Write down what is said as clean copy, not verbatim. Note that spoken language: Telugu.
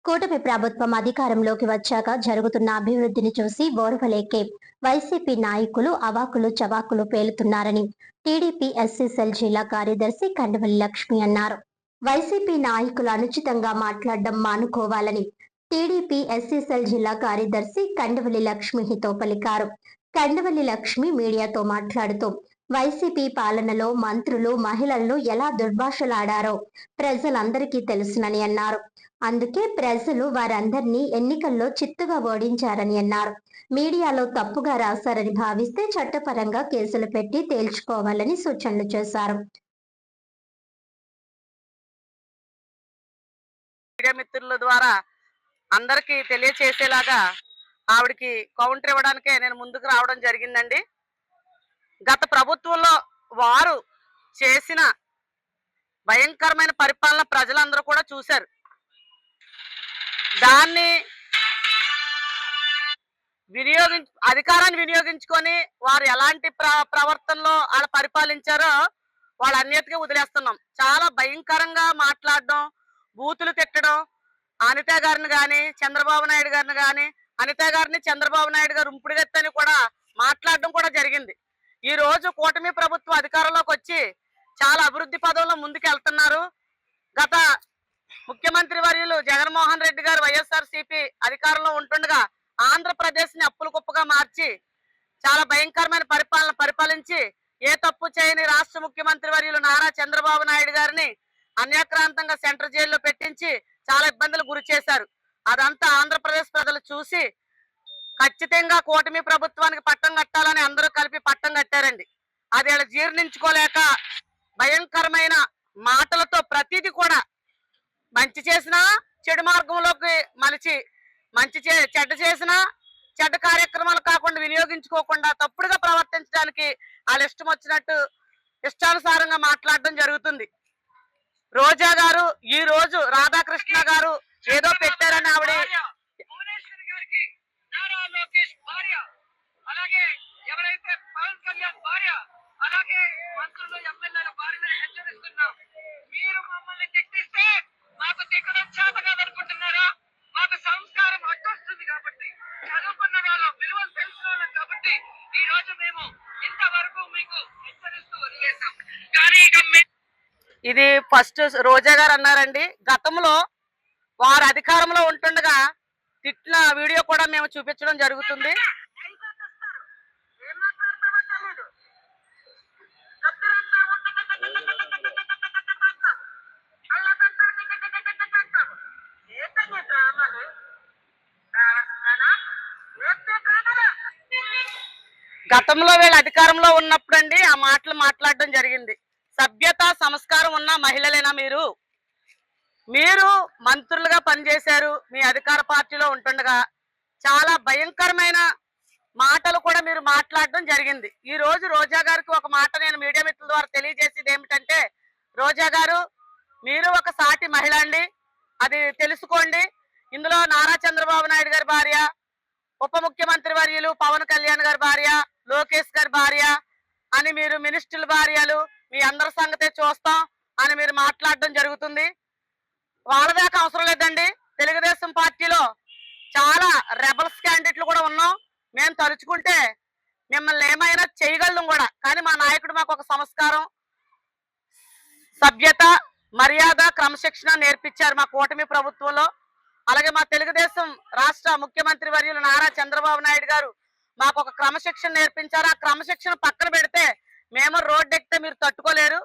కూటమి ప్రభుత్వం అధికారంలోకి వచ్చాక జరుగుతున్న అభివృద్ధిని చూసి ఓర్వలేకే వైసీపీ నాయకులు అవాకులు చవాకులు పేలుతున్నారని టీడీపీ ఎస్సీసెల్ జిల్లా కార్యదర్శి కండవల్లి లక్ష్మి అన్నారు. వైసీపీ నాయకులు అనుచితంగా మాట్లాడడం మానుకోవాలని టీడీపీ ఎస్సీసెల్ జిల్లా కార్యదర్శి కండవల్లి లక్ష్మి హితో పలికారు. కండవల్లి లక్ష్మి మీడియాతో మాట్లాడుతూ వైసీపీ పాలనలో మంత్రులు మహిళలను ఎలా దుర్భాషలాడారో ప్రజలందరికీ తెలుసునని అన్నారు. అందుకే ప్రజలు వారందరినీ ఎన్నికల్లో చిత్తుగా ఓడించారని అన్నారు. మీడియాలో తప్పుగా రాశారని భావిస్తే చట్టపరంగా కేసులు పెట్టి తేల్చుకోవాలని సూచనలు చేశారు. మీడియా మిత్రుల ద్వారా అందరికీ తెలియచేసేలాగా ఆవిడకి కౌంటర్ ఇవ్వడానికే నేను ముందుకు రావడం జరిగిందండి. గత ప్రభుత్వంలో వారు చేసిన భయంకరమైన పరిపాలన ప్రజలందరూ కూడా చూశారు. దాన్ని అధికారాన్ని వినియోగించుకొని వారు ఎలాంటి ప్రవర్తనలో వాళ్ళు పరిపాలించారో వాళ్ళ అన్నిటికీ వదిలేస్తున్నాం. చాలా భయంకరంగా మాట్లాడడం, బూతులు తిట్టడం, అనిత గారిని కానీ చంద్రబాబు నాయుడు గారిని కానీ అనిత గారిని చంద్రబాబు నాయుడు గారు ఉంపుడుగెత్తని కూడా మాట్లాడడం కూడా జరిగింది. ఈ రోజు కూటమి ప్రభుత్వం అధికారంలోకి వచ్చి చాలా అభివృద్ధి పదంలో ముందుకు వెళ్తున్నారు. గత ముఖ్యమంత్రి వర్యులు జగన్మోహన్ రెడ్డి గారు వైఎస్ఆర్సీపీ అధికారంలో ఉంటుండగా ఆంధ్రప్రదేశ్ ని అప్పుల కుప్పగా మార్చి చాలా భయంకరమైన పరిపాలించి ఏ తప్పు చేయని రాష్ట్ర ముఖ్యమంత్రి వర్యులు నారా చంద్రబాబు నాయుడు గారిని అన్యాక్రాంతంగా సెంట్రల్ జైల్లో పెట్టించి చాలా ఇబ్బందులు గురి చేశారు. అదంతా ఆంధ్రప్రదేశ్ ప్రజలు చూసి ఖచ్చితంగా కూటమి ప్రభుత్వానికి పట్టం కట్టాలని అందరూ కలిపి పట్టం కట్టారండి. అది వాళ్ళు జీర్ణించుకోలేక భయంకరమైన మాటలతో ప్రతిదీ కూడా మంచి చేసినా చెడు మార్గంలోకి మలిచి చెడ్డ చేసినా చెడ్డ కార్యక్రమాలు కాకుండా వినియోగించుకోకుండా తప్పుడుగా ప్రవర్తించడానికి వాళ్ళ ఇష్టం వచ్చినట్టు ఇష్టానుసారంగా మాట్లాడడం జరుగుతుంది. రోజా గారు ఈ రోజు రాధాకృష్ణ గారు ఏదో పెట్టారని ఆవిడ ఇది ఫస్ట్ రోజా గారు అన్నారండి. గతంలో వారు అధికారంలో ఉంటుండగా తిట్టిన వీడియో కూడా మేము చూపించడం జరుగుతుంది. గతంలో వీళ్ళు అధికారంలో ఉన్నప్పుడు అండి ఆ మాటలు మాట్లాడడం జరిగింది. సభ్యత సంస్కారం ఉన్న మహిళలేనా మీరు? మీరు మంత్రులుగా పనిచేశారు. మీ అధికార పార్టీలో ఉంటుండగా చాలా భయంకరమైన మాటలు కూడా మీరు మాట్లాడడం జరిగింది. ఈ రోజు రోజా గారికి ఒక మాట నేను మీడియా మిత్రుల ద్వారా తెలియజేసేది ఏమిటంటే, రోజా గారు మీరు ఒక సాటి మహిళ అండి, అది తెలుసుకోండి. ఇందులో నారా చంద్రబాబు నాయుడు గారి భార్య, ఉప ముఖ్యమంత్రి వర్యులు పవన్ కళ్యాణ్ గారి భార్య, లోకేష్ గారి భార్య అని మీరు మినిస్టర్ల భార్యలు మీ అందరి సంగతే చూస్తాం అని మీరు మాట్లాడడం జరుగుతుంది. వాళ్ళ దాకా అవసరం లేదండి. తెలుగుదేశం పార్టీలో చాలా రెబల్స్ క్యాండిడేట్లు కూడా ఉన్నాం. మేము తలుచుకుంటే మిమ్మల్ని ఏమైనా చేయగలం కూడా. కానీ మా నాయకుడు మాకు ఒక సంస్కారం, సభ్యత, మర్యాద, క్రమశిక్షణ నేర్పించారు మా కూటమి ప్రభుత్వంలో. అలాగే మా తెలుగుదేశం రాష్ట్ర ముఖ్యమంత్రి వర్యులు నారా చంద్రబాబు నాయుడు గారు మాకు ఒక క్రమశిక్షణ నేర్పించారు. ఆ క్రమశిక్షణ పక్కన పెడితే మేము రోడ్డు ఎక్కితే మీరు తట్టుకోలేరు.